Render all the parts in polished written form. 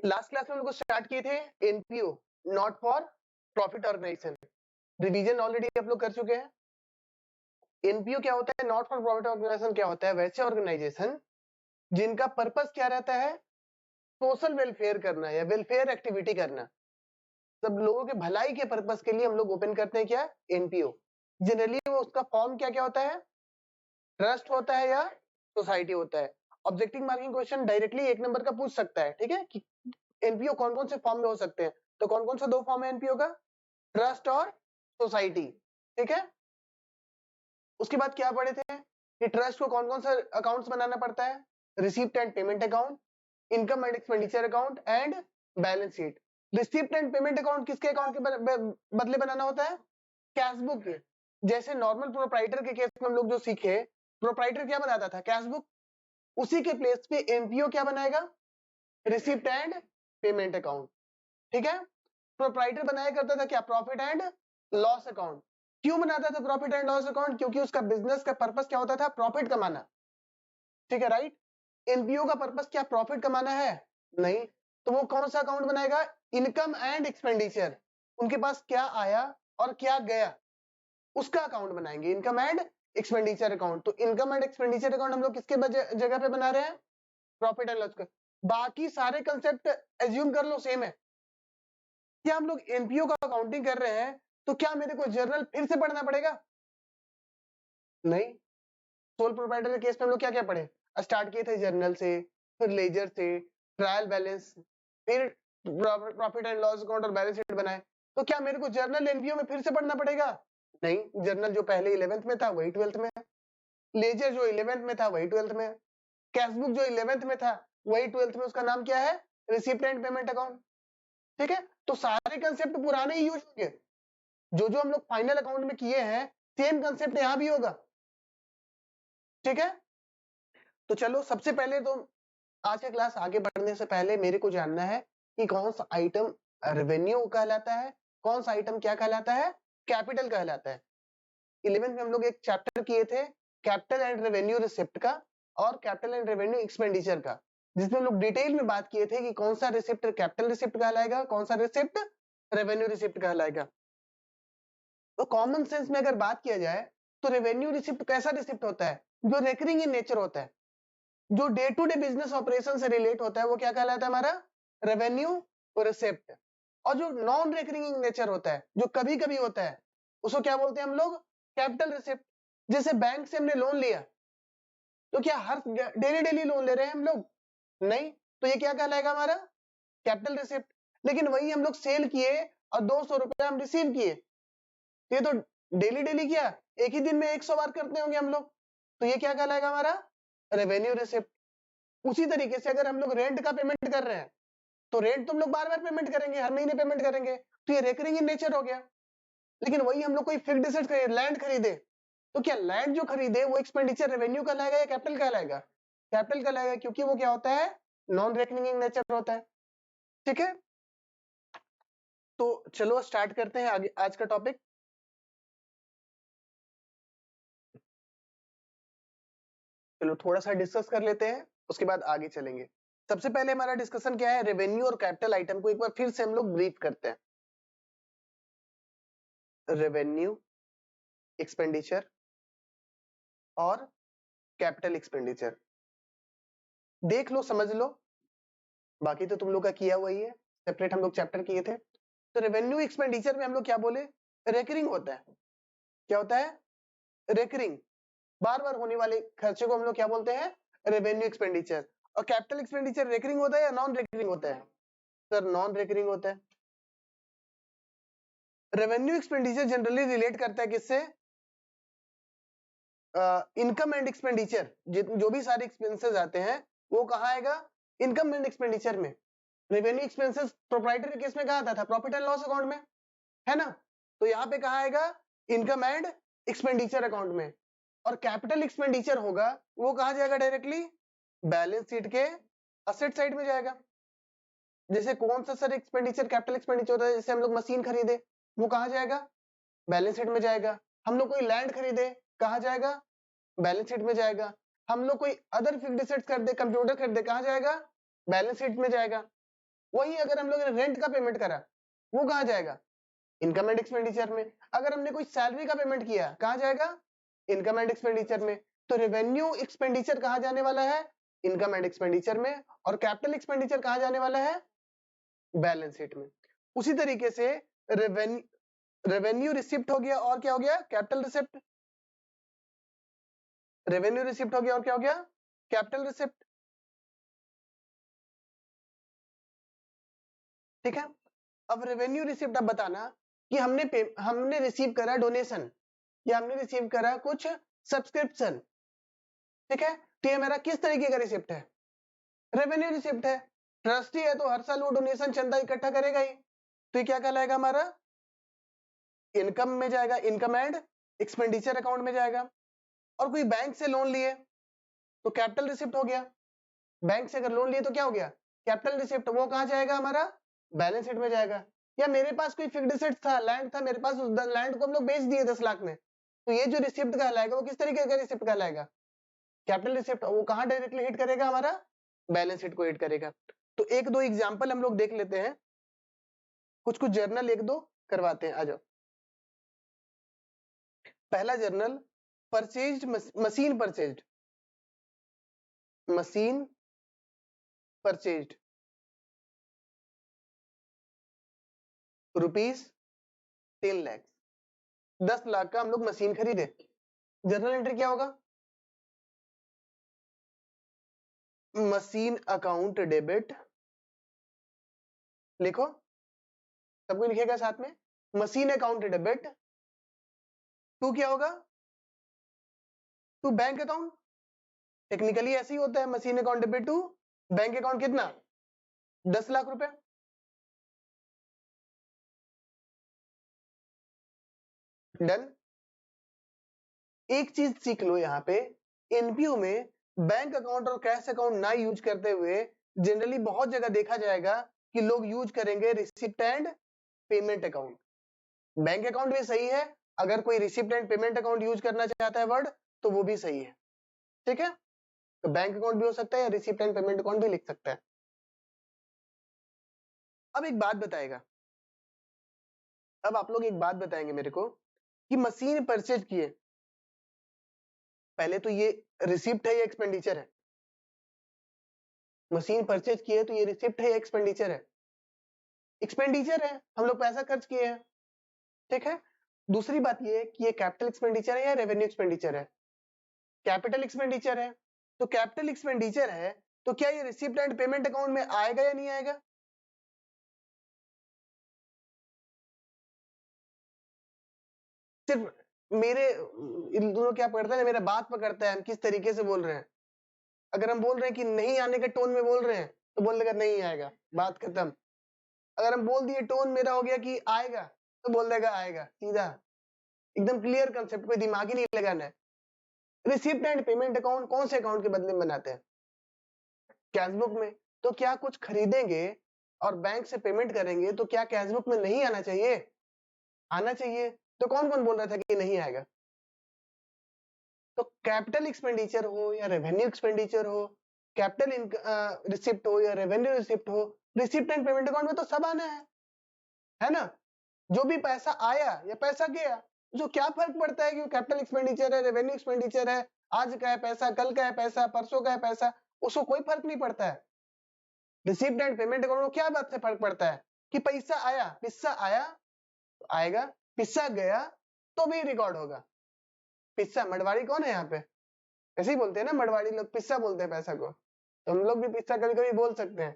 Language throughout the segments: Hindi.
लास्ट क्लास में हम लोग स्टार्ट किए थे NPO, not for profit organisation. Revision already आप लोग कर चुके हैं। एनपीओ क्या होता है, नॉट फॉर प्रॉफिट ऑर्गेनाइजेशन क्या होता है, वैसे ऑर्गेनाइजेशन जिनका पर्पस क्या रहता है, सोशल वेलफेयर करना या वेलफेयर एक्टिविटी करना, सब लोगों के भलाई के पर्पस के लिए हम लोग ओपन करते हैं क्या, एनपीओ। जनरली वो उसका फॉर्म क्या क्या होता है, ट्रस्ट होता है या सोसाइटी होता है। Objective marking question directly 1 number का पूछ सकता है, ठीक है, कि एनपीओ कौन कौन से फॉर्म में हो सकते हैं। तो कौन कौन सा 2 फॉर्म है एनपीओ का, ट्रस्ट और सोसाइटी, ठीक है। उसके बाद क्या पढ़े थे कि ट्रस्ट को कौन कौन सा अकाउंट्स बनाना पड़ता है, receipt and payment account, income and expenditure account and balance sheet. Receipt and payment account किसके अकाउंट के बदले बनाना होता है, कैश बुक के। जैसे नॉर्मल प्रोप्राइटर के केस में हम लोग जो सीखे, प्रोप्राइटर क्या बनाता था, कैश बुक, उसी के प्लेस पे एनपीओ क्या बनाएगा, रिसीप्ट एंड पेमेंट अकाउंट, ठीक है। प्रोप्राइटर बनाया करता था क्या, प्रॉफिट एंड लॉस अकाउंट। क्यों बनाता था प्रॉफिट एंड लॉस अकाउंट, क्योंकि उसका बिजनेस का पर्पस क्या होता था, प्रॉफिट कमाना, ठीक है, राइट। एनपीओ का पर्पस क्या प्रॉफिट कमाना है, नहीं। तो वो कौन सा अकाउंट बनाएगा, इनकम एंड एक्सपेंडिचर, उनके पास क्या आया और क्या गया उसका अकाउंट बनाएंगे, इनकम एंड एक्सपेंडिचर अकाउंट। तो इनकम एंड एक्सपेंडिचर अकाउंट हम लोग किसके जगह पे बना रहे हैं, प्रॉफिट एंड लॉस का। बाकी सारे कंसेप्ट एज्यूम कर लो सेम है। क्या हम लोग एनपीओ का अकाउंटिंग कर रहे हैं तो क्या मेरे को जर्नल फिर से पढ़ना पड़ेगा, नहीं। सोल प्रोप्राइटर के केस में हम लोग क्या क्या पढ़े, स्टार्ट किए थे जर्नल से, फिर लेजर से, ट्रायल बैलेंस, फिर प्रॉफिट एंड लॉस अकाउंट और बैलेंस शीट बनाए। तो क्या मेरे को जर्नल एनपीओ में फिर से पढ़ना पड़ेगा, नहीं। जर्नल जो पहले 11th में था वही 12th में है, लेजर जो 11th में था वही 12th में है, कैश बुक जो 11th में था वही 12th में, उसका नाम क्या है, रिसीप्ट एंड पेमेंट अकाउंट, ठीक है। तो सारे कंसेप्ट पुराने ही यूज होंगे, जो हम लोग फाइनल अकाउंट में किए हैं सेम कंसेप्ट यहाँ भी होगा, ठीक है। तो चलो सबसे पहले तो आज का क्लास आगे बढ़ने से पहले मेरे को जानना है कि कौन सा आइटम रेवेन्यू कहलाता है, कौन सा आइटम क्या कहलाता है, कैपिटल कहलाता है। 11th में हम लोग एक चैप्टर किए थे कैपिटल एंड रेवेन्यू रिसिप्ट का और कैपिटल एंड रेवेन्यू एक्सपेंडिचर का, जिसमें हम लोग डिटेल में बात किए थे कि कौन सा रिसिप्ट कैपिटल रिसिप्ट कहलाएगा, कौन सा रिसिप्ट रेवेन्यू रिसिप्ट कहलाएगा। तो कॉमन सेंस में अगर बात किया जाए तो रेवेन्यू रिसिप्ट कैसा रिसिप्ट होता है, जो रेकरिंग इन नेचर होता है, जो day to day business operation से रिलेट होता है, वो क्या कहलाता है हमारा रेवेन्यू रिसिप्ट। और जो नॉन रेकरिंग इन नेचर होता है, जो कभी कभी होता है, उसको क्या बोलते हैं हम लोग, कैपिटल रिसिप्ट। जैसे बैंक से हमने लोन लिया, तो क्या हर डेली डेली लोन ले रहे हैं हम लोग, नहीं। तो ये क्या कहलाएगा हमारा कैपिटल रिसिप्ट। लेकिन वही हम लोग सेल किए और 200 रुपया हम रिसीव किए, ये तो डेली डेली क्या एक ही दिन में 100 बार करते होंगे हम लोग, तो ये क्या कहलाएगा हमारा रेवेन्यू रिसिप्ट। उसी तरीके से अगर हम लोग रेंट का पेमेंट कर रहे हैं तो रेंट तो हम लोग बार बार पेमेंट करेंगे, हर महीने पेमेंट करेंगे, तो ये रेकरिंग इन नेचर हो गया। लेकिन वही हम लोग कोई फिक्स्ड एसेट खरीदे, लैंड खरीदे, तो क्या लैंड जो खरीदे वो एक्सपेंडिचर रेवेन्यू कहलाएगा या कैपिटल कहलाएगा, कैपिटल कहलाएगा, क्योंकि वो क्या होता है नॉन रेकरिंग इन नेचर होता है, ठीक है। तो चलो स्टार्ट करते हैं आगे आज का टॉपिक। चलो थोड़ा सा डिस्कस कर लेते हैं, उसके बाद आगे चलेंगे। सबसे पहले हमारा डिस्कशन क्या है, रेवेन्यू और कैपिटल आइटम को एक बार फिर से हम लोग ब्रीफ करते हैं। रेवेन्यू एक्सपेंडिचर और कैपिटल एक्सपेंडिचर देख लो, समझ लो, बाकी तो तुम लोग का किया हुआ ही है, सेपरेट हम लोग चैप्टर किए थे। तो रेवेन्यू एक्सपेंडिचर में हम लोग क्या बोले, रेकरिंग होता है, क्या होता है रेकरिंग, बार बार होने वाले खर्चे को हम लोग क्या बोलते हैं, रेवेन्यू एक्सपेंडिचर। और कैपिटल एक्सपेंडिचर रेकरिंग होता है या नॉन रेकरिंग होता है, सर नॉन रेकरिंग होता है। रेवेन्यू एक्सपेंडिचर जनरली रिलेट करता है किससे, इनकम एंड एक्सपेंडिचर, जो भी सारे एक्सपेंसेस आते हैं वो कहाँ आएगा, इनकम एंड एक्सपेंडिचर में। रेवेन्यू एक्सपेंसेस प्रोप्राइटरी केस में कहा आता था, प्रॉफिट एंड लॉस अकाउंट में, है ना। तो यहाँ पे कहाँ आएगा, इनकम एंड एक्सपेंडिचर अकाउंट में। और कैपिटल एक्सपेंडिचर होगा वो कहाँ जाएगा, डायरेक्टली बैलेंस शीट के असेट साइड में जाएगा। जैसे कौन सा सर एक्सपेंडिचर कैपिटल एक्सपेंडिचर होता है, जैसे हम लोग मशीन खरीदे वो कहाँ जाएगा, बैलेंस शीट में जाएगा। हम लोग कोई लैंड खरीदे कहाँ जाएगा, बैलेंस शीट में जाएगा। हम लोग कोई अदर फिक्स्ड एसेट्स खरीदे, कंप्यूटर खरीदे, कहाँ जाएगा, बैलेंस शीट में जाएगा। वही अगर हम लोग ने रेंट का पेमेंट करा वो कहाँ जाएगा, इनकम एंड एक्सपेंडिचर में। अगर हमने कोई सैलरी का पेमेंट किया कहाँ जाएगा, इनकम एंड एक्सपेंडिचर में। तो रेवेन्यू एक्सपेंडिचर कहाँ जाने वाला है, इनकम एंड एक्सपेंडिचर में, और कैपिटल एक्सपेंडिचर कहाँ जाने वाला है, बैलेंस शीट में। उसी तरीके से रेवेन्यू रिसिप्ट हो गया और क्या हो गया, कैपिटल रिसिप्ट। रेवेन्यू रिसिप्ट हो गया और क्या हो गया, कैपिटल रिसिप्ट। ठीक है, अब रेवेन्यू रिसिप्ट अब बताना कि हमने रिसीव करा डोनेशन या हमने रिसीव करा कुछ सब्सक्रिप्शन। ठीक है, तो ये मेरा किस तरीके का रिसिप्ट है, रेवेन्यू रिसिप्ट है। ट्रस्टी है तो हर साल वो डोनेशन चंदा इकट्ठा करेगा ही, तो ये क्या कहलाएगा, हमारा इनकम में जाएगा, इनकम एंड एक्सपेंडिचर अकाउंट में जाएगा। और कोई बैंक से लोन लिए तो कैपिटल रिसिप्ट हो गया, बैंक से अगर लोन लिए तो क्या हो गया, कैपिटल रिसिप्ट। वो कहाँ जाएगा, हमारा बैलेंस शीट में जाएगा। या मेरे पास कोई फिक्स्ड एसेट था, लैंड था मेरे पास, उस लैंड को हम लोग बेच दिए 10 लाख में, तो ये जो रिसिप्ट कहलाएगा वो किस तरीके का रिसिप्ट कहलाएगा, कैपिटल रिसिप्ट। वो कहाँ डायरेक्टली हिट करेगा, हमारा बैलेंस शीट को हिट करेगा। तो एक दो एग्जांपल हम लोग देख लेते हैं, कुछ कुछ जर्नल एक दो करवाते हैं, आ जाओ। पहला journal, purchased machine purchased, machine purchased ₹10 lakh, 10 lakh का हम लोग मशीन खरीदे। जर्नल एंट्री क्या होगा, मशीन अकाउंट डेबिट, लिखो सबको लिखेगा साथ में, मशीन अकाउंट डेबिट टू क्या होगा, टू बैंक अकाउंट। टेक्निकली ऐसे ही होता है, machine account debit to bank account, कितना 10 लाख रुपए। डन। एक चीज सीख लो यहाँ पे, एनपीओ में बैंक अकाउंट और कैश अकाउंट ना यूज करते हुए जनरली बहुत जगह देखा जाएगा कि लोग यूज करेंगे receipt and payment account. Bank account भी सही है, अगर कोई receipt and payment account use करना चाहता है वर्ड तो वो भी सही है। ठीक है, तो बैंक अकाउंट भी हो सकता है या रिसिप्ट एंड पेमेंट अकाउंट भी लिख सकता है। अब एक बात बताएगा, अब आप लोग एक बात बताएंगे मेरे को कि मशीन परचेज किए, पहले तो ये रिसिप्ट है या एक्सपेंडिचर है, मशीन परचेज किए तो ये रिसिप्ट है या एक्सपेंडिचर है, एक्सपेंडिचर है, हम लोग पैसा खर्च किए हैं। ठीक है, दूसरी बात ये कि ये कैपिटल एक्सपेंडिचर है या रेवेन्यू एक्सपेंडिचर है, कैपिटल एक्सपेंडिचर है। तो कैपिटल एक्सपेंडिचर है तो क्या ये रिसिप्ट एंड पेमेंट अकाउंट में आएगा या नहीं आएगा, सिर्फ मेरे इन दोनों क्या पकड़ता है, मेरा बात पकड़ता है हम किस तरीके से बोल रहे हैं। अगर हम बोल रहे हैं कि नहीं आने के टोन में बोल रहे हैं तो बोल देगा नहीं आएगा, बात खत्म। अगर हम बोल दिए टोन मेरा हो गया कि आएगा तो बोल देगा आएगा, सीधा एकदम क्लियर कंसेप्ट, कोई दिमाग ही नहीं लगाना है। रिसिप्ट एंड पेमेंट अकाउंट कौन से अकाउंट के बदले में बनाते हैं, कैशबुक में। तो क्या कुछ खरीदेंगे और बैंक से पेमेंट करेंगे तो क्या कैशबुक में नहीं आना चाहिए, आना चाहिए। तो कौन कौन बोल रहा था कि नहीं आएगा, तो कैपिटल एक्सपेंडिचर हो या रेवेन्यू एक्सपेंडिचर हो, कैपिटल रिसिप्ट हो या रेवेन्यू रिसिप्ट हो, रिसिप्ट एंड पेमेंट अकाउंट में तो सब आना है ना। जो भी पैसा आया या पैसा गया, जो क्या फर्क पड़ता है कि वो कैपिटल एक्सपेंडिचर है, रेवेन्यू एक्सपेंडिचर है, आज का है पैसा, कल का है पैसा, परसों का है पैसा, उसको कोई फर्क नहीं पड़ता है। रिसिप्ट एंड पेमेंट अकाउंट को क्या बात से फर्क पड़ता है कि पैसा आया, पिस्सा आया तो आएगा, पिस्सा गया तो भी रिकॉर्ड होगा। पिस्सा, मड़वाड़ी कौन है यहाँ पे, ऐसे ही बोलते हैं ना मड़वाड़ी लोग, पिस्सा बोलते हैं पैसा को, तो हम लोग भी पिस्सा कभी कभी बोल सकते हैं।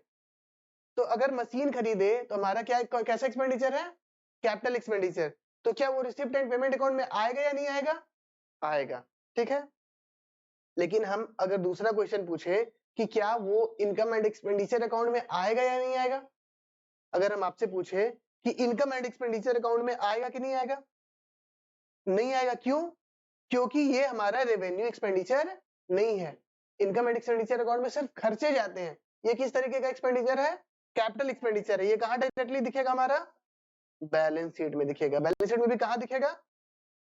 तो अगर मशीन खरीदे तो हमारा क्या कैसा एक्सपेंडिचर है, कैपिटल एक्सपेंडिचर। तो क्या वो रिसिप्ट एंड पेमेंट अकाउंट में आएगा या नहीं आएगा, आएगा। ठीक है, लेकिन हम अगर दूसरा क्वेश्चन पूछे कि क्या वो इनकम एंड एक्सपेंडिचर अकाउंट में आएगा या नहीं आएगा, अगर हम आपसे पूछे कि इनकम एंड एक्सपेंडिचर अकाउंट में आएगा कि नहीं आएगा, नहीं आएगा। क्यों, क्योंकि ये हमारा रेवेन्यू एक्सपेंडिचर नहीं है। इनकम एंड एक्सपेंडिचर अकाउंट में सिर्फ खर्चे जाते हैं। ये किस तरीके का एक्सपेंडिचर है, कैपिटल एक्सपेंडिचर है। ये कहाँ डायरेक्टली दिखेगा, हमारा बैलेंस शीट में दिखेगा। बैलेंस शीट में भी कहाँ दिखेगा,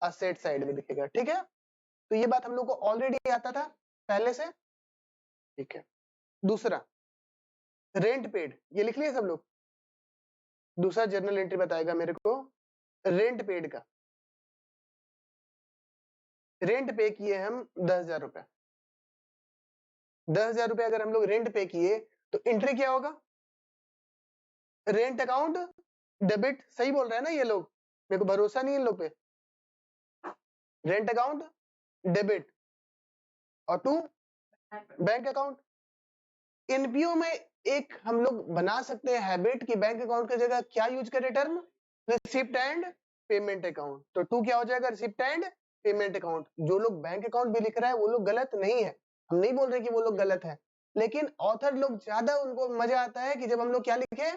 असेट साइड में दिखेगा। ठीक है, तो ये बात हम लोग को ऑलरेडी आता था पहले से। ठीक है, दूसरा रेंट पेड, ये लिख लिया सब लोग, दूसरा जर्नल एंट्री बताएगा मेरे को रेंट पेड का। रेंट पे किए हम 10,000 रुपए। 10,000 रुपए अगर हम लोग रेंट पे किए तो एंट्री क्या होगा? Rent account debit. सही बोल रहे हैं ना ये लोग? मेरे को भरोसा नहीं है इन लोग पे। रेंट अकाउंट डेबिट और टू बैंक अकाउंट। एनपीओ में एक हम लोग बना सकते हैं हैबिट कि बैंक अकाउंट की जगह क्या यूज करें term? Receipt and payment account. तो टू क्या हो जाएगा? Receipt and payment account. जो लोग बैंक अकाउंट भी लिख रहा है वो लोग गलत नहीं है, हम नहीं बोल रहे कि वो लोग गलत है, लेकिन ऑथर लोग ज्यादा उनको मजा आता है कि जब हम लोग क्या लिखे?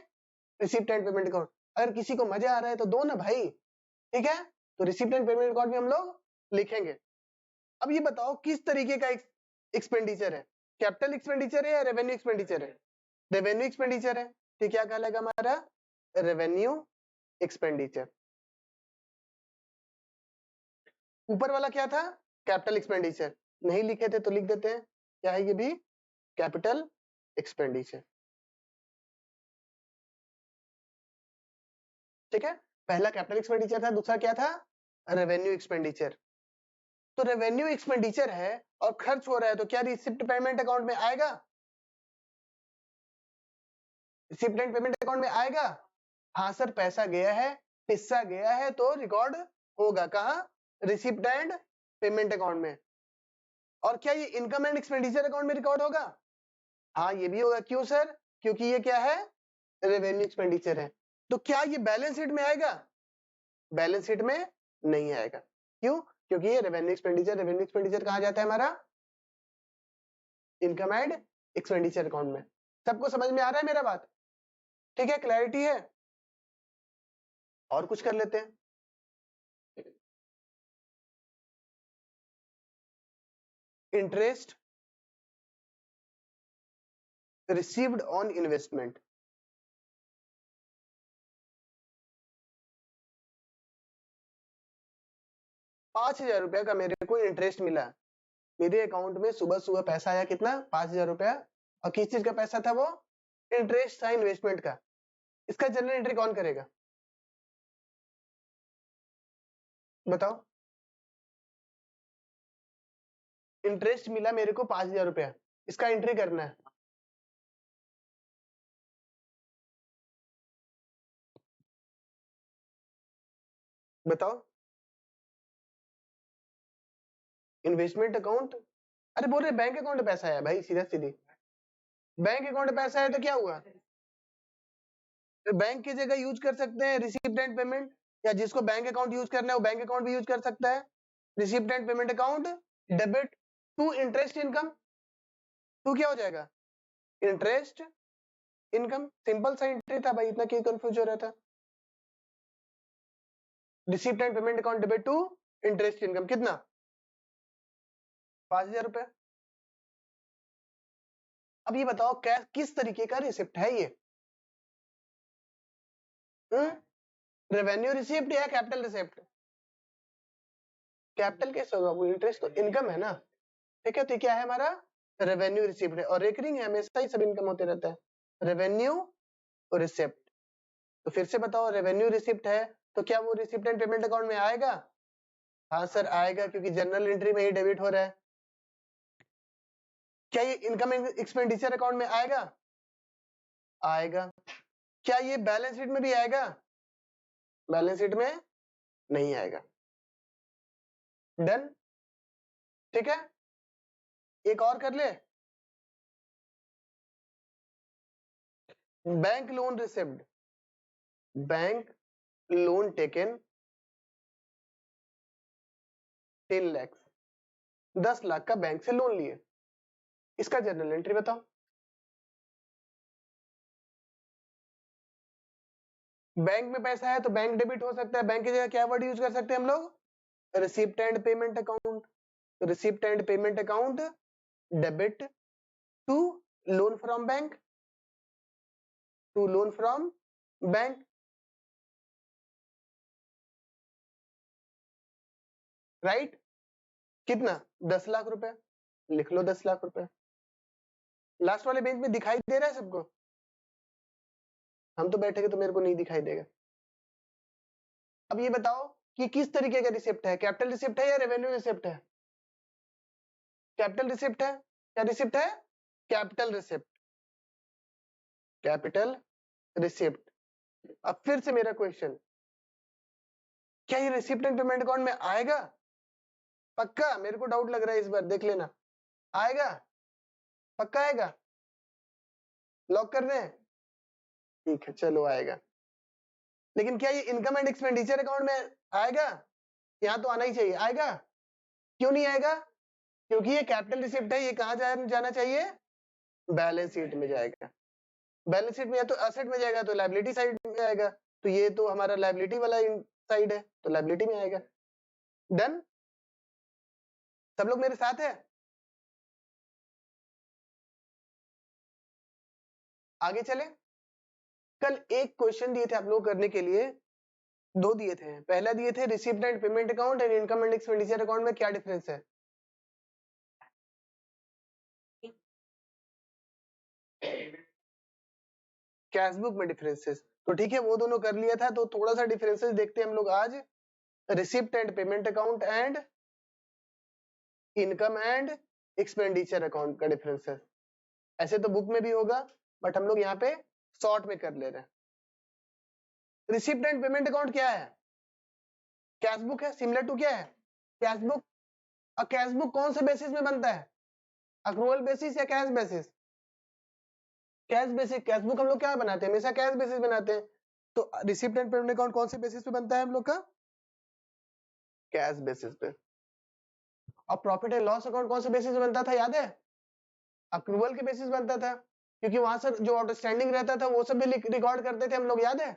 Receipt and payment account. अगर किसी को मजा आ रहा है तो दो ना भाई, ठीक है? तो रिसिप्ट एंड पेमेंट अकाउंट भी हम लोग लिखेंगे। अब ये बताओ किस तरीके का एक्सपेंडिचर है? कैपिटल एक्सपेंडिचर है या रेवेन्यू एक्सपेंडिचर है? रेवेन्यू एक्सपेंडिचर है। तो क्या कहलाएगा हमारा? Revenue expenditure. ऊपर वाला क्या था? Capital expenditure. नहीं लिखे थे तो लिख देते हैं, क्या है ये भी? Capital expenditure. ठीक है, पहला कैपिटल एक्सपेंडिचर था, दूसरा क्या था? Revenue expenditure. तो रेवेन्यू एक्सपेंडिचर है और खर्च हो रहा है तो क्या रिसिप्ट पेमेंट अकाउंट में आएगा? रिसिप्ट एंड पेमेंट अकाउंट में आएगा। हाँ सर, पैसा गया है, हिस्सा गया है तो रिकॉर्ड होगा कहाँ? रिसिप्ट एंड पेमेंट अकाउंट में। और क्या ये इनकम एंड एक्सपेंडिचर अकाउंट में रिकॉर्ड होगा? हाँ ये भी होगा। क्यों सर? क्योंकि ये क्या है? रेवेन्यू एक्सपेंडिचर है। तो क्या ये बैलेंस शीट में आएगा? बैलेंस शीट में नहीं आएगा। क्यों? क्योंकि ये रेवेन्यू एक्सपेंडिचर। रेवेन्यू एक्सपेंडिचर कहाँ जाता है हमारा? इनकम एंड एक्सपेंडिचर अकाउंट में। सबको समझ में आ रहा है मेरा बात? ठीक है, क्लैरिटी है? और कुछ कर लेते हैं। Interest received on investment. ₹5,000 का मेरे को इंटरेस्ट मिला। मेरे अकाउंट में सुबह सुबह पैसा आया, कितना? ₹5,000। और किस चीज का पैसा था वो? इंटरेस्ट था इन्वेस्टमेंट का। इसका जनरल एंट्री कौन करेगा? बताओ। इंटरेस्ट मिला मेरे को ₹5,000, इसका एंट्री करना है। बताओ। Investment account. अरे बोल रहे बैंक अकाउंट में पैसा आया भाई, सीधा सीधी। बैंक अकाउंट में पैसा है तो क्या हुआ? तो बैंक की जगह यूज कर सकते हैं रिसिप्ट एंड पेमेंट, या जिसको बैंक अकाउंट यूज करना है वो बैंक अकाउंट भी यूज कर सकता है। Receipt and payment account debit to interest income. To क्या हो जाएगा? Interest income. सिंपल सा एंट्री था भाई, इतना क्यों कंफ्यूज हो रहा था? Receipt and payment account debit to interest income. कितना? ₹5,000। अब ये बताओ क्या किस तरीके का रिसिप्ट है ये? रेवेन्यू रिसिप्ट या कैपिटल रिसिप्ट? कैपिटल कैसे होगा? वो इंटरेस्ट तो इनकम है ना। ठीक है, तो क्या है हमारा? रेवेन्यू रिसिप्ट है, और रेकरिंग है, हमेशा ही सब इनकम होते रहता है। Revenue receipt. तो फिर से बताओ, रेवेन्यू रिसिप्ट है तो क्या वो रिसिप्ट एंड पेमेंट अकाउंट में आएगा? हाँ सर आएगा, क्योंकि जनरल एंट्री में ही डेबिट हो रहा है। क्या ये इनकम एक्सपेंडिचर अकाउंट में आएगा? आएगा। क्या ये बैलेंस शीट में भी आएगा? बैलेंस शीट में नहीं आएगा। डन। ठीक है, एक और कर ले। Bank loan receipt. Bank loan taken 10 lakh. 10 lakh का बैंक से लोन लिए, इसका जर्नल एंट्री बताओ। बैंक में पैसा है तो बैंक डेबिट हो सकता है। बैंक की जगह क्या वर्ड यूज कर सकते हैं हम लोग? Receipt and payment account. Receipt and payment account debit to loan from bank. To loan from bank. Right. कितना? 10 लाख रुपए। लिख लो 10 लाख रुपए। लास्ट वाले पेज में दिखाई दे रहा है सबको? हम तो बैठेंगे तो मेरे को नहीं दिखाई देगा। अब ये बताओ कि किस तरीके का रिसिप्ट है, कैपिटल रिसिप्ट है या रेवेन्यू रिसिप्ट है? कैपिटल रिसिप्ट है। क्या रिसिप्ट है? Capital receipt, capital receipt. अब फिर से मेरा क्वेश्चन, क्या ये रिसिप्ट एंड पेमेंट अकाउंट में आएगा? पक्का? मेरे को डाउट लग रहा है इस बार, देख लेना। आएगा? पक्का आएगा? लॉक कर दें? ठीक है, चलो आएगा। लेकिन क्या ये इनकम एंड एक्सपेंडिचर अकाउंट में आएगा? यहाँ तो आना ही चाहिए। आएगा? क्यों नहीं आएगा? क्योंकि ये कैपिटल रिसिप्ट है, ये कहाँ जाना चाहिए? बैलेंस शीट में जाएगा। बैलेंस शीट में या तो एसेट में जाएगा तो लायबिलिटी साइड में आएगा, तो ये तो हमारा लायबिलिटी वाला साइड है, तो लायबिलिटी में आएगा। डन? सब लोग मेरे साथ है? आगे चले। कल एक क्वेश्चन दिए थे आप लोग करने के लिए, दो दिए थे। पहला दिए थे receipt and payment account and income and expenditure account में क्या डिफरेंस है? कैश बुक में डिफरेंसेस, तो ठीक है वो दोनों कर लिया था। तो थोड़ा सा डिफरेंसेस देखते हैं हम लोग आज। Receipt and payment account and income and expenditure account का डिफरेंस है। ऐसे तो बुक में भी होगा, बट हम लोग यहाँ पे शॉर्ट में कर ले रहे हैं। रिसिप्ट एंड पेमेंट अकाउंट क्या है? कैश बुक है, सिमिलर टू क्या है? Cash book. और कैश बुक कौन से बेसिस में बनता है? अक्रूवल बेसिस या cash basis? Cash basis. Cash book हम लोग क्या बनाते हैं? हमेशा कैश बेसिस बनाते हैं। तो रिसिप्ट एंड पेमेंट अकाउंट कौन से बेसिस पे बनता है हम लोग का? कैश बेसिस पे। और प्रॉफिट एंड लॉस अकाउंट कौन से बेसिस पे बनता था, याद है? अक्रूवल के बेसिस बनता था, क्योंकि वहां से जो आउटस्टैंडिंग रहता था वो सब भी रिकॉर्ड करते थे हम लोग, याद है?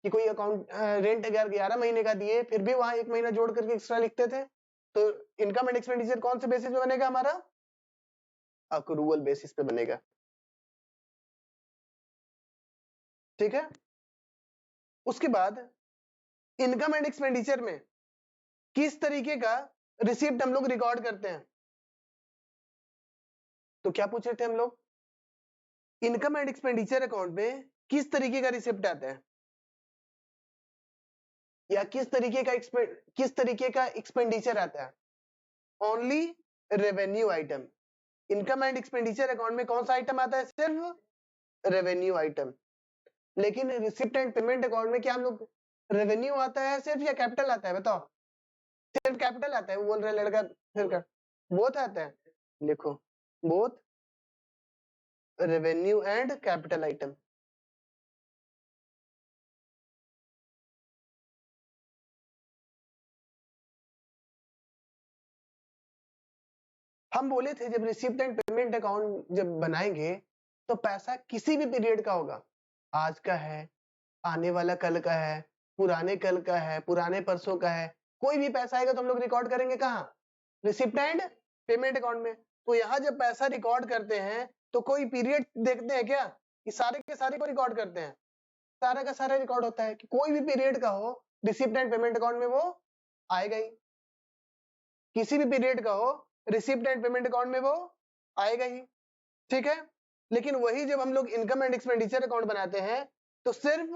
कि कोई अकाउंट रेंट 11 महीने का दिए, फिर भी वहां 1 महीना जोड़ करके एक्स्ट्रा लिखते थे। तो इनकम एंड एक्सपेंडिचर कौन से बेसिस पे बनेगा हमारा? अक्रूवल बेसिस पे बनेगा। ठीक है। उसके बाद इनकम एंड एक्सपेंडिचर में किस तरीके का रिसिप्ट हम लोग रिकॉर्ड करते हैं? तो क्या पूछ रहे थे हम लोग? इनकम एंड एक्सपेंडिचर अकाउंट में किस तरीके का रिसिप्ट आता है, या किस तरीके का एक्सपेंडिचर आता है? Only revenue item. Income and expenditure account में कौन सा आइटम आता है? सिर्फ रेवेन्यू आइटम। लेकिन रिसिप्ट एंड पेमेंट अकाउंट में क्या हम लोग रेवेन्यू आता है सिर्फ, या कैपिटल आता है? बताओ। सिर्फ कैपिटल आता है, वो बोल रहे लड़का फिर का बोथ आता है। लिखो, both revenue and capital item. हम बोले थे जब रिसिप्ट एंड पेमेंट अकाउंट जब बनाएंगे तो पैसा किसी भी पीरियड का होगा, आज का है, आने वाला कल का है, पुराने कल का है, पुराने परसों का है, कोई भी पैसा आएगा तो हम लोग रिकॉर्ड करेंगे कहाँ? रिसिप्ट एंड पेमेंट अकाउंट में। तो यहाँ जब पैसा रिकॉर्ड करते हैं तो कोई पीरियड देखते हैं क्या कि सारे के सारे को रिकॉर्ड करते हैं? सारा का सारा रिकॉर्ड होता है कि कोई भी पीरियड का हो, रिसिप्ट एंड पेमेंट अकाउंट में वो आएगा ही। किसी भी पीरियड का हो, रिसिप्ट एंड पेमेंट अकाउंट में वो आएगा ही। ठीक है। लेकिन वही जब हम लोग इनकम एंड एक्सपेंडिचर अकाउंट बनाते हैं तो सिर्फ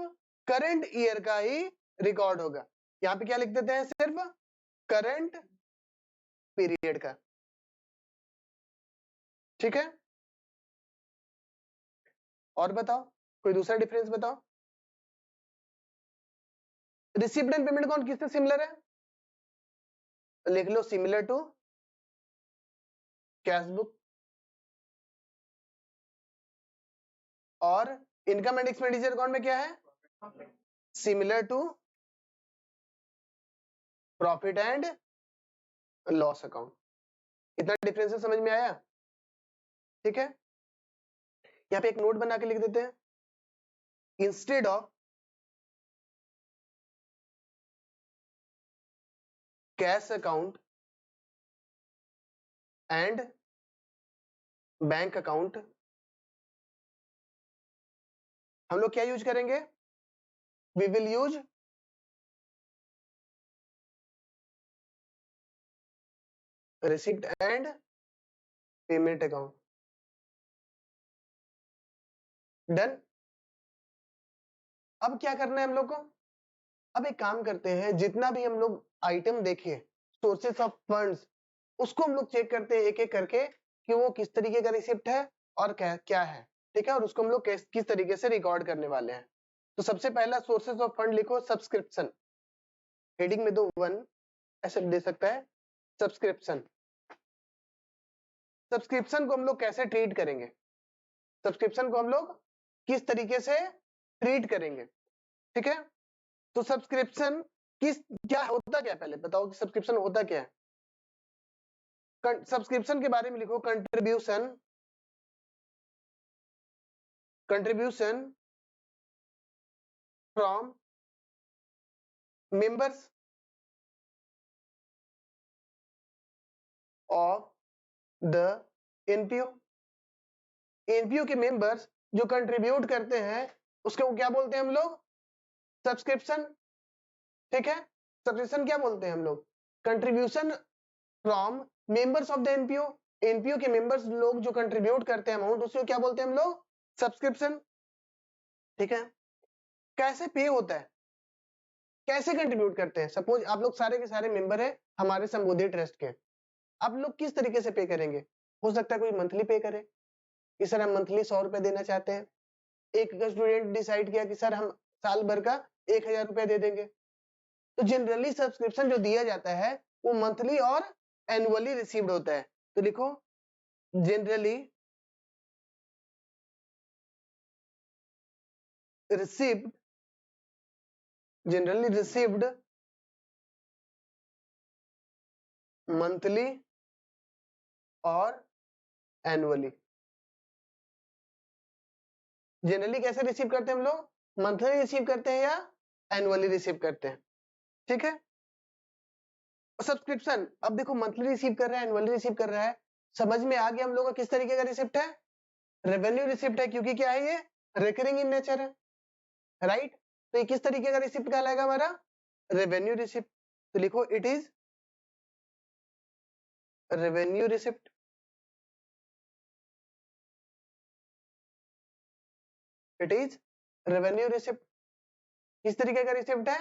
करंट ईयर का ही रिकॉर्ड होगा। यहाँ पे क्या लिख देते हैं? सिर्फ करंट पीरियड का। ठीक है। और बताओ, कोई दूसरा डिफरेंस बताओ। रिसिप्ट एंड पेमेंट अकाउंट किससे सिमिलर है? लिख लो, सिमिलर टू कैश बुक। और इनकम एंड एक्सपेंडिचर अकाउंट में क्या है? Similar to profit and loss account. इतना डिफरेंस समझ में आया? ठीक है। यहाँ पे एक नोट बना के लिख देते हैं, instead of cash account and bank account हम लोग क्या यूज करेंगे? We will use receipt and payment account. Done. अब क्या करना है हम लोग को? अब एक काम करते हैं, जितना भी हम लोग आइटम देखे सोर्सेस ऑफ फंड्स, उसको हम लोग चेक करते हैं एक एक करके कि वो किस तरीके का रिसिप्ट है और क्या क्या है, ठीक है, और उसको हम लोग किस तरीके से रिकॉर्ड करने वाले हैं। तो सबसे पहला सोर्सेस ऑफ फंड लिखो सब्सक्रिप्शन, हेडिंग में दो 1 ऐसे दे सकता है सब्सक्रिप्शन। सब्सक्रिप्शन को हम लोग कैसे ट्रीट करेंगे, सब्सक्रिप्शन को हम लोग किस तरीके से ट्रीट करेंगे, ठीक है। तो सब्सक्रिप्शन क्या होता, क्या पहले बताओ कि सब्सक्रिप्शन होता क्या है। सब्सक्रिप्शन के बारे में लिखो contribution, contribution from members of the NPO. NPO के मेंबर्स जो कंट्रीब्यूट करते हैं उसको क्या बोलते हैं हम लोग, सब्सक्रिप्शन, ठीक है। सब्सक्रिप्शन क्या बोलते हैं हम लोग, contribution from members of the NPO. NPO के मेंबर्स लोग जो कंट्रीब्यूट करते हैं अमाउंट, उसको क्या बोलते हैं हम लोग, सब्सक्रिप्शन, ठीक है। कैसे पे होता है, कैसे कंट्रीब्यूट करते हैं, सपोज आप लोग सारे के सारे मेंबर है हमारे संबोधि ट्रस्ट के, आप लोग किस तरीके से पे करेंगे। हो सकता है कोई मंथली पे करे कि सर हम मंथली 100 रुपए देना चाहते हैं, एक स्टूडेंट डिसाइड किया कि सर हम साल भर का 1000 रुपए दे देंगे। तो जनरली सब्सक्रिप्शन जो दिया जाता है वो मंथली और एनुअली रिसीव्ड होता है। तो लिखो generally received, generally received monthly और एनुअली। जनरली कैसे रिसीव करते हैं हम लोग, मंथली रिसीव करते हैं या एनुअली रिसीव करते हैं, ठीक है। सब्सक्रिप्शन अब देखो मंथली रिसीव कर रहा है, एनुअली रिसीव कर रहा है, समझ में आ गया हम लोग का किस तरीके का रिसिप्ट है, रेवेन्यू रिसिप्ट है, क्योंकि क्या है ये रिकरिंग इन नेचर है, राइट। तो ये किस तरीके का रिसिप्ट कहलाएगा हमारा, रेवेन्यू रिसिप्ट। तो लिखो it is revenue receipt, it is revenue receipt. किस तरीके का रिसिप्ट है,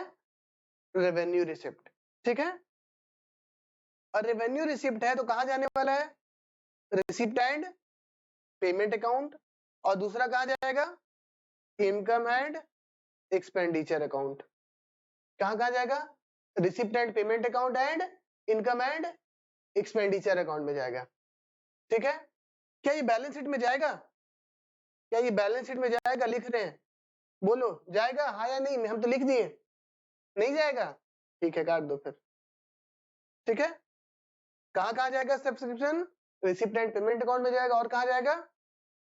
रेवेन्यू रिसिप्ट, ठीक है। और रेवेन्यू रिसिप्ट है तो कहां जाने वाला है, रिसिप्ट एंड पेमेंट अकाउंट, और दूसरा कहां जाएगा, इनकम एंड एक्सपेंडिचर अकाउंट। कहां कहां जाएगा, receipt and payment account and income and expenditure account में जाएगा, ठीक है। क्या ये बैलेंस शीट में जाएगा, क्या ये बैलेंस शीट में जाएगा, लिख रहे हैं, बोलो जाएगा हाँ या नहीं, हम तो लिख दिए, नहीं जाएगा, ठीक है काट दो फिर, ठीक है। कहां कहां जाएगा subscription, receipt and payment account में जाएगा, और कहां जाएगा,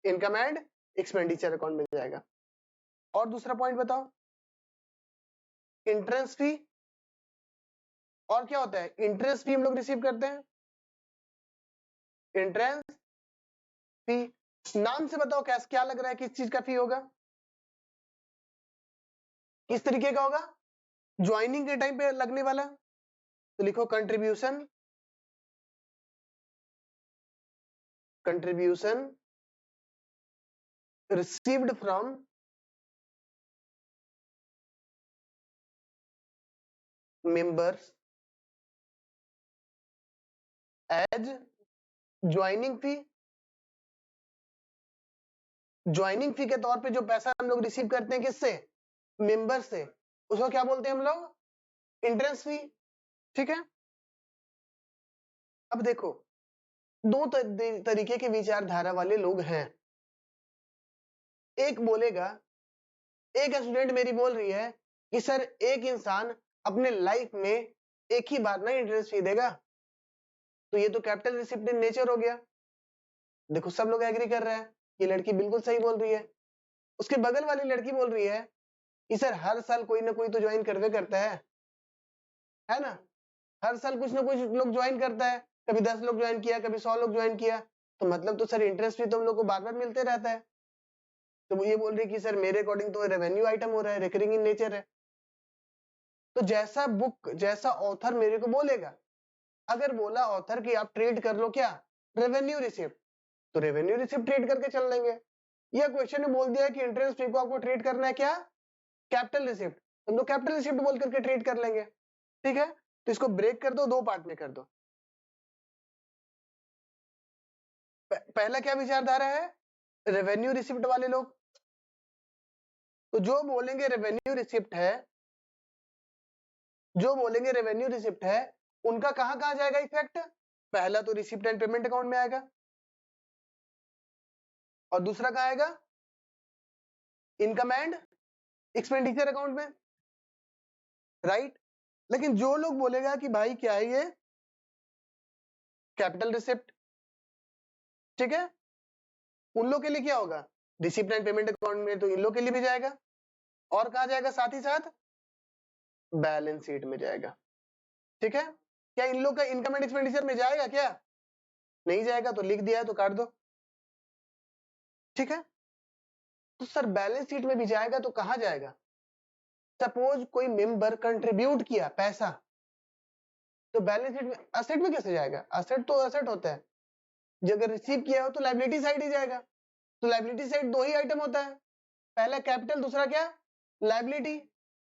इनकम एंड एक्सपेंडिचर अकाउंट में जाएगा। और दूसरा पॉइंट बताओ, इंटरेस्ट फी, और क्या होता है, इंटरेस्ट फी हम लोग रिसीव करते हैं, इंटरेस्ट फी, नाम से बताओ कैसे, क्या लग रहा है किस चीज का फी होगा, किस तरीके का होगा, ज्वाइनिंग के टाइम पे लगने वाला। तो लिखो contribution, contribution received from members as joining fee. Joining fee के तौर पे जो पैसा हम लोग रिसीव करते हैं किससे, मेंबर से, उसको क्या बोलते हैं हम लोग, इंटरेस्ट फी, ठीक है। अब देखो दो तरीके के विचारधारा वाले लोग हैं, एक बोलेगा, एक स्टूडेंट मेरी बोल रही है कि सर एक इंसान अपने लाइफ में एक ही बार ना इंटरेस्ट फी देगा, तो ये तो कैपिटल रिसिप्ट इन नेचर हो गया। देखो सब लोग एग्री कर रहे हैं, ये लड़की बिल्कुल सही बोल रही है। उसके बगल वाली लड़की बोल रही है कि सर हर साल कोई ना कोई तो ज्वाइन करवे करता है ना, हर साल कुछ ना कुछ लोग ज्वाइन करता है, कभी 10 लोग ज्वाइन किया, कभी 100 लोग ज्वाइन किया, तो मतलब तो सर इंटरेस्ट भी तो हम लोग को बार बार मिलते रहता है। तो वो ये बोल रही कि सर मेरे अकॉर्डिंग तो रेवेन्यू आइटम हो रहा है, रिकरिंग इन नेचर है। तो जैसा बुक जैसा ऑथर मेरे को बोलेगा, अगर बोला ऑथर कि आप ट्रेड कर लो क्या, रेवेन्यू रिसिप्ट, तो रेवेन्यू रिसिप्ट ट्रेड करके चल लेंगे। या क्वेश्चन में बोल दिया कि इंटरेस्ट फी को आपको ट्रेड करना है क्या, कैपिटल रिसिप्ट, हम लोग कैपिटल रिसिप्ट बोल करके ट्रीट कर लेंगे, ठीक है। तो इसको ब्रेक कर दो, दो पार्ट में कर दो। पहला क्या विचारधारा है, रेवेन्यू रिसिप्ट वाले लोग, तो जो बोलेंगे रेवेन्यू रिसिप्ट है, जो बोलेंगे रेवेन्यू रिसिप्ट है, उनका कहां कहां जाएगा इफेक्ट, पहला तो रिसिप्ट एंड पेमेंट अकाउंट में आएगा, और दूसरा कहां आएगा, इनकम एंड एक्सपेंडिचर अकाउंट में, राइट। लेकिन जो लोग बोलेगा कि भाई क्या है ये कैपिटल रिसिप्ट, ठीक है, उन लोग के लिए क्या होगा, रिसिप्ट एंड पेमेंट अकाउंट में, तो इन लोग के लिए भी जाएगा, और कहा जाएगा साथ ही साथ बैलेंस शीट में जाएगा, ठीक है। क्या इन लोग का इनकम एंड एक्सपेंडिचर में जाएगा क्या, नहीं जाएगा, तो लिख दिया है तो काट दो, ठीक है। तो सर बैलेंस शीट में भी जाएगा तो कहां जाएगा, सपोज कोई मेंबर कंट्रीब्यूट किया पैसा, तो बैलेंस शीट में, असेट में कैसे जाएगा, असेट तो असेट होता है, जो अगर रिसीव किया हो तो लायबिलिटी साइड ही जाएगा, तो लायबिलिटी साइड दो ही आइटम होता है, पहला कैपिटल, दूसरा क्या, लायबिलिटी।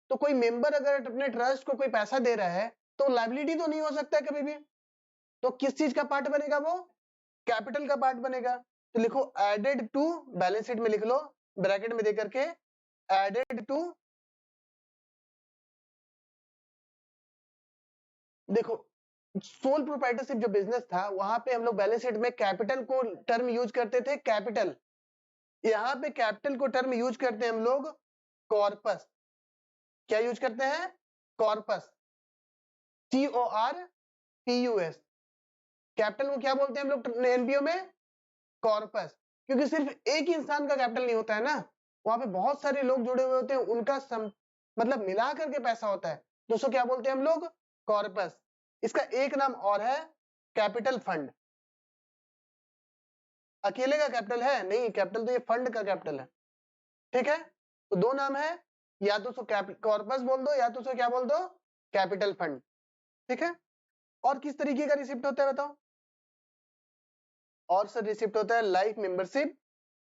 तो कोई मेंबर अगर अपने ट्रस्ट को कोई पैसा दे रहा है तो लायबिलिटी तो नहीं हो सकता है कभी भी, तो किस चीज का पार्ट बनेगा, वो कैपिटल का पार्ट बनेगा। तो लिखो एडेड टू, बैलेंस शीट में लिख लो ब्रैकेट में देकर के, एडेड टू, देखो सोल प्रोप्राइटरशिप जो बिजनेस था वहां पे हम लोग बैलेंस शीट में कैपिटल को टर्म यूज करते थे, कैपिटल, यहाँ पे कैपिटल को टर्म यूज करते हैं हम लोग कॉर्पस, क्या यूज करते हैं, कॉर्पस, CORPUS, कैपिटल को क्या बोलते हैं हम लोग एनपीओ में, कॉर्पस, क्योंकि सिर्फ एक इंसान का कैपिटल नहीं होता है ना, वहां पे बहुत सारे लोग जुड़े हुए होते हैं, उनका मतलब मिला करके पैसा होता है, दोस्तों क्या बोलते हैं हम लोग, कॉर्पस। इसका एक नाम और है कैपिटल फंड, अकेले का कैपिटल है नहीं, कैपिटल तो ये फंड का कैपिटल है, ठीक है। तो दो नाम है, या तो उसको कॉर्पस बोल दो, या तो उसको क्या बोल दो, कैपिटल फंड, ठीक है। और किस तरीके का रिसिप्ट होता है बताओ, और सर रिसिप्ट होता है लाइफ मेंबरशिप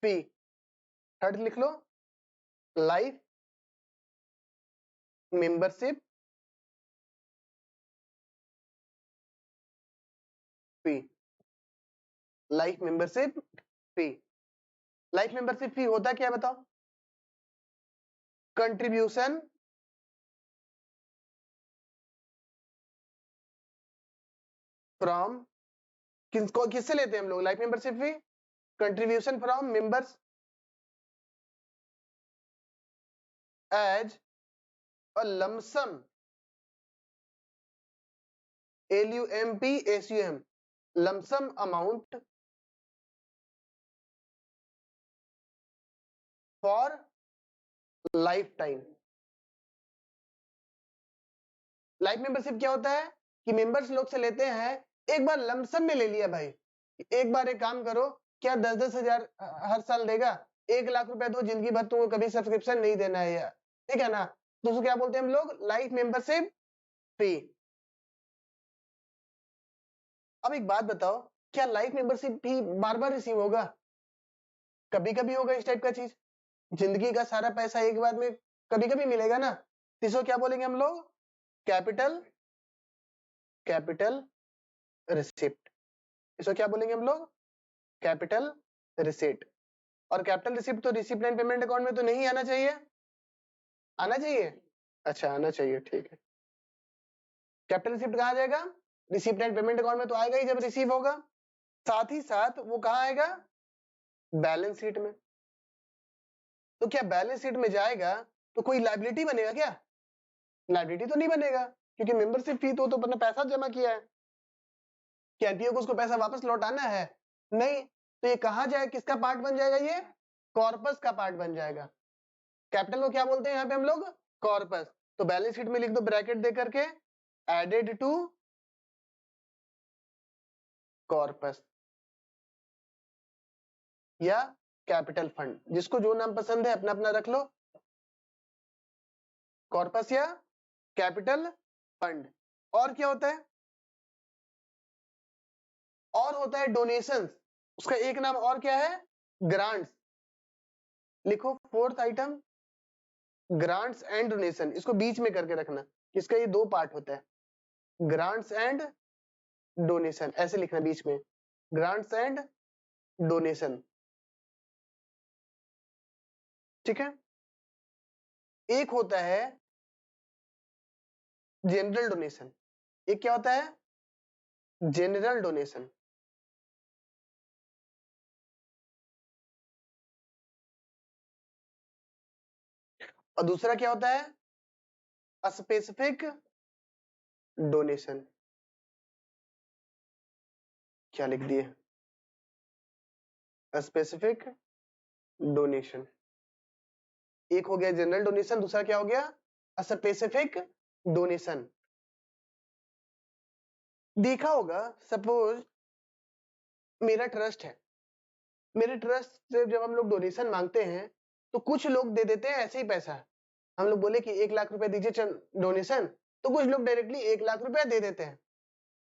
फी, थर्ड लिख लो, life membership fee, life membership fee, life membership fee होता क्या है बताओ, कंट्रीब्यूशन फ्रॉम, किसको किससे लेते हैं हम लोग life membership fee, contribution from members as a lump sum, LUMP lump sum amount for life time. Life membership क्या होता है कि मेंबर्स लोग से लेते हैं, एक बार लमसम में ले लिया भाई, एक बार एक काम करो, क्या 10-10 हजार हर साल देगा, 1 लाख रुपए दो, जिंदगी भर तुमको कभी सब्सक्रिप्शन नहीं देना है यार, ठीक है ना, तो उसको क्या बोलते हैं हम लोग, लाइफ मेंबरशिप फी। अब एक बात बताओ, क्या लाइफ मेंबरशिप फी बार बार रिसीव होगा, कभी कभी होगा इस टाइप का चीज, जिंदगी का सारा पैसा एक बार में कभी कभी मिलेगा ना, तो इसको क्या बोलेंगे हम लोग, कैपिटल, कैपिटल रिसिप्ट, इसको क्या बोलेंगे हम लोग, कैपिटल रिसिप्ट। और कैपिटल रिसिप्ट तो रिसिप्ट एंड पेमेंट अकाउंट में तो नहीं आना चाहिए, आना चाहिए, अच्छा आना चाहिए, ठीक है। कैपिटल रिसिप्ट कहाँ जाएगा, रिसिप्ट एंड पेमेंट अकाउंट में तो आएगा ही जब रिसीव होगा, साथ ही साथ वो कहाँ आएगा, बैलेंस शीट में। तो क्या बैलेंस शीट में जाएगा तो कोई लायबिलिटी बनेगा क्या, लायबिलिटी तो नहीं बनेगा, क्योंकि मेंबरशिप फी तो अपना पैसा जमा किया है, क्या एनपीओ को उसको पैसा वापस लौटाना है, नहीं, तो ये कहाँ जाए, किसका पार्ट बन जाएगा, ये कॉर्पस का पार्ट बन जाएगा। कैपिटल को क्या बोलते हैं यहाँ पे हम लोग, कॉर्पस। तो बैलेंस शीट में लिख दो ब्रैकेट दे करके, एडेड टू कॉर्पस या कैपिटल फंड, जिसको जो नाम पसंद है अपना अपना रख लो, कॉर्पस या कैपिटल फंड। और क्या होता है, और होता है डोनेशंस, उसका एक नाम और क्या है, ग्रांट्स, लिखो fourth item, grants and donation, इसको बीच में करके रखना, इसका ये दो पार्ट होता है, ग्रांट्स एंड डोनेशन, ऐसे लिखना बीच में, ग्रांट्स एंड डोनेशन, ठीक है। एक होता है जनरल डोनेशन, एक क्या होता है जनरल डोनेशन, और दूसरा क्या होता है स्पेसिफिक डोनेशन। क्या लिख दिए, स्पेसिफिक डोनेशन। एक हो गया जनरल डोनेशन, दूसरा क्या हो गया स्पेसिफिक डोनेशन। देखा होगा सपोज मेरा ट्रस्ट है, मेरे ट्रस्ट से जब हम लोग डोनेशन मांगते हैं तो कुछ लोग दे देते हैं ऐसे ही पैसा, हम लोग बोले कि 1 लाख रुपए दीजिए डोनेशन, तो कुछ लोग डायरेक्टली 1 लाख रुपया दे देते हैं।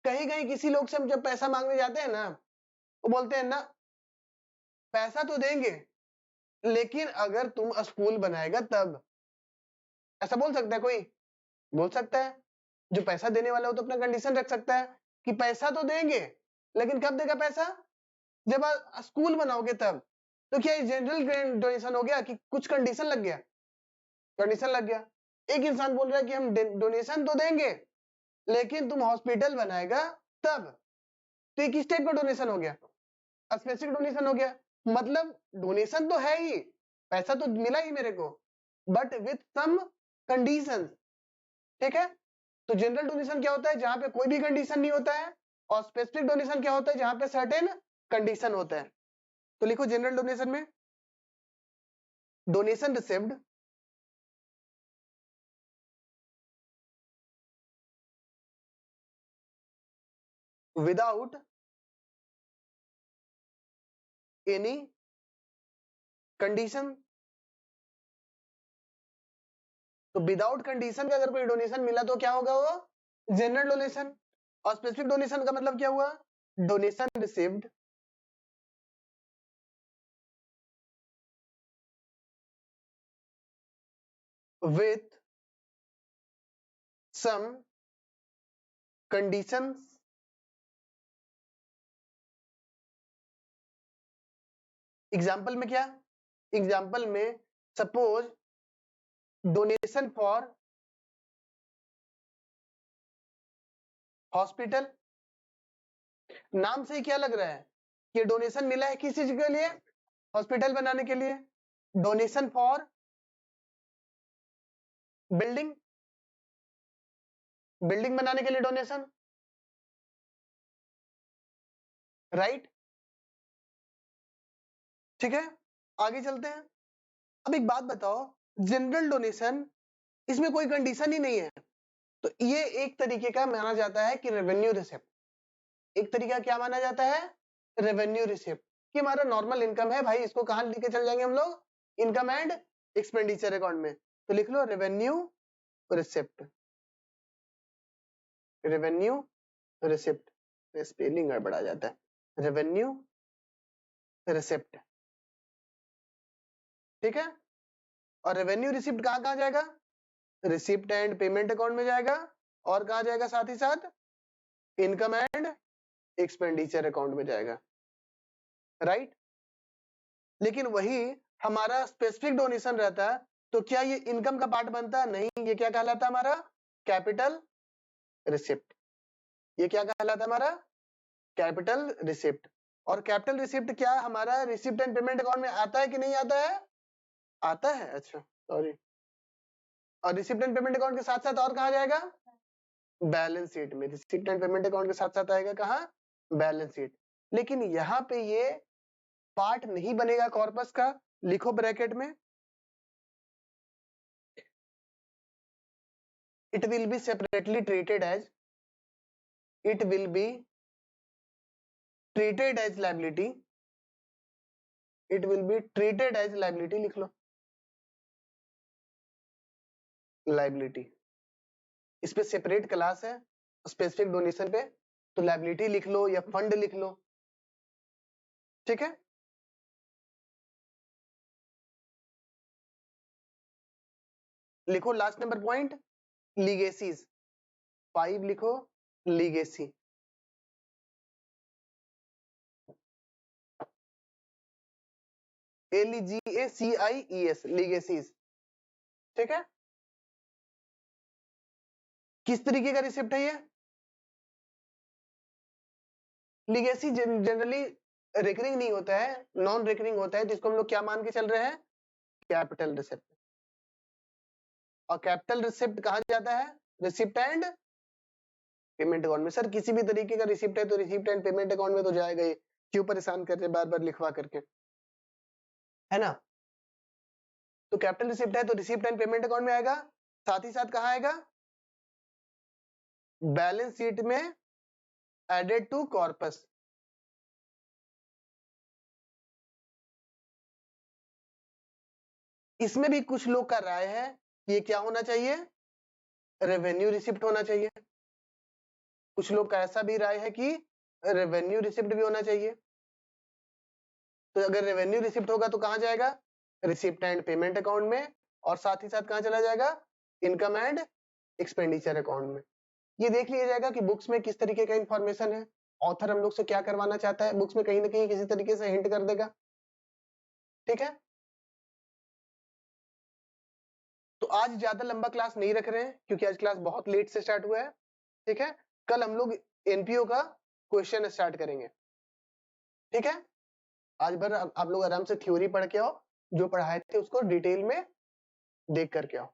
कहीं कहीं किसी लोग से हम जब पैसा मांगने जाते हैं ना, वो बोलते हैं ना पैसा तो देंगे लेकिन अगर तुम स्कूल बनाएगा तब, ऐसा बोल सकता है कोई? बोल सकता है। जो पैसा देने वाला हो तो अपना कंडीशन रख सकता है कि पैसा तो देंगे लेकिन कब देगा पैसा, जब आप स्कूल बनाओगे तब। तो क्या ये जनरल डोनेशन हो गया कि कुछ कंडीशन लग गया, कंडीशन लग गया। एक इंसान बोल रहा है कि हम डोनेशन तो देंगे लेकिन तुम हॉस्पिटल बनाएगा तब, तो ये किस टाइप का डोनेशन हो गया, स्पेसिफिक डोनेशन हो गया। मतलब डोनेशन तो है ही, पैसा तो मिला ही मेरे को, बट विथ सम कंडीशन, ठीक है। तो जनरल डोनेशन क्या होता है जहां पे कोई भी कंडीशन नहीं होता है, और स्पेसिफिक डोनेशन क्या होता है जहां पे सर्टेन कंडीशन होता है। तो लिखो जनरल डोनेशन में donation received without any condition. तो विदाउट कंडीशन का अगर कोई डोनेशन मिला तो क्या होगा वो जनरल डोनेशन, और स्पेसिफिक डोनेशन का मतलब क्या हुआ donation received with some conditions example में क्या, एग्जाम्पल में सपोज डोनेशन फॉर हॉस्पिटल, नाम से ही क्या लग रहा है कि डोनेशन मिला है किस चीज के लिए, हॉस्पिटल बनाने के लिए। डोनेशन फॉर बिल्डिंग, बिल्डिंग बनाने के लिए डोनेशन, राइट, ठीक है। आगे चलते हैं। अब एक बात बताओ, जनरल डोनेशन इसमें कोई कंडीशन ही नहीं है, तो ये एक तरीके का माना जाता है कि रेवेन्यू रिसिप्ट, एक तरीका क्या माना जाता है रेवेन्यू रिसिप्ट, कि हमारा नॉर्मल इनकम है भाई, इसको कहां लेके चल जाएंगे हम लोग इनकम एंड एक्सपेंडिचर अकाउंट में। तो लिख लो revenue receipt, revenue receipt, spelling गड़बड़ा जाता है, रेवेन्यू रिसिप्ट, ठीक है। और रेवेन्यू रिसिप्ट कहां कहां जाएगा, रिसिप्ट एंड पेमेंट अकाउंट में जाएगा, और कहां जाएगा साथ ही साथ इनकम एंड एक्सपेंडिचर अकाउंट में जाएगा, राइट। लेकिन वही हमारा स्पेसिफिक डोनेशन रहता है तो क्या ये इनकम का पार्ट बनता है, नहीं, ये क्या कहलाता है हमारा कैपिटल रिसिप्ट, ये क्या कहलाता है हमारा कैपिटल रिसिप्ट। और कैपिटल रिसिप्ट क्या हमारा रिसिप्ट एंड पेमेंट अकाउंट में आता है कि नहीं आता है, आता है, अच्छा सॉरी। और रिसिप्ट एंड पेमेंट अकाउंट के साथ साथ और कहा जाएगा बैलेंस शीट में, रिसिप्ट एंड पेमेंट अकाउंट के साथ साथ आएगा कहाँ बैलेंस शीट। लेकिन यहाँ पे ये पार्ट नहीं बनेगा कॉर्पस का, लिखो ब्रैकेट में it will be separately treated as, it will be treated as liability, it will be treated as liability, लिख लो liability, इस पे सेपरेट क्लास है स्पेसिफिक डोनेशन पे, तो लाइबिलिटी लिख लो या फंड लिख लो, ठीक है। लिखो लास्ट नंबर पॉइंट, लीगेसीज। 5 लिखो, लीगेसी। LEGACIES, लीगेसीज। ठीक है, किस तरीके का रिसिप्ट है ये? लीगेसी जनरली रिकरिंग नहीं होता है, नॉन रिकरिंग होता है, जिसको हम लोग क्या मान के चल रहे हैं? Capital receipt. और कैपिटल रिसिप्ट कहां जाता है? रिसिप्ट एंड पेमेंट अकाउंट में। सर किसी भी तरीके का रिसिप्ट है तो रिसिप्ट एंड पेमेंट अकाउंट में तो जाएगा ही, क्यों परेशान कर रहे बार बार लिखवा करके, है ना? तो कैपिटल रिसिप्ट है तो रिसिप्ट एंड पेमेंट अकाउंट में आएगा, साथ ही साथ कहां आएगा? बैलेंस शीट में एडेड टू कॉर्पस। इसमें भी कुछ लोग का राय है ये क्या होना चाहिए? रेवेन्यू रिसिप्ट होना चाहिए। कुछ लोग का ऐसा भी राय है कि रेवेन्यू रिसिप्ट भी होना चाहिए। तो अगर रेवेन्यू रिसिप्ट होगा तो कहां जाएगा? रिसिप्ट एंड पेमेंट अकाउंट में, और साथ ही साथ कहां चला जाएगा? इनकम एंड एक्सपेंडिचर अकाउंट में। ये देख लिया जाएगा कि बुक्स में किस तरीके का इंफॉर्मेशन है, ऑथर हम लोग से क्या करवाना चाहता है, बुक्स में कहीं ना कहीं किसी तरीके से हिंट कर देगा। ठीक है, तो आज ज्यादा लंबा क्लास नहीं रख रहे हैं क्योंकि आज क्लास बहुत लेट से स्टार्ट हुआ है। ठीक है, कल हम लोग एनपीओ का क्वेश्चन स्टार्ट करेंगे। ठीक है, आज भर आप लोग आराम से थ्योरी पढ़ के आओ, जो पढ़ाए थे उसको डिटेल में देख करके आओ।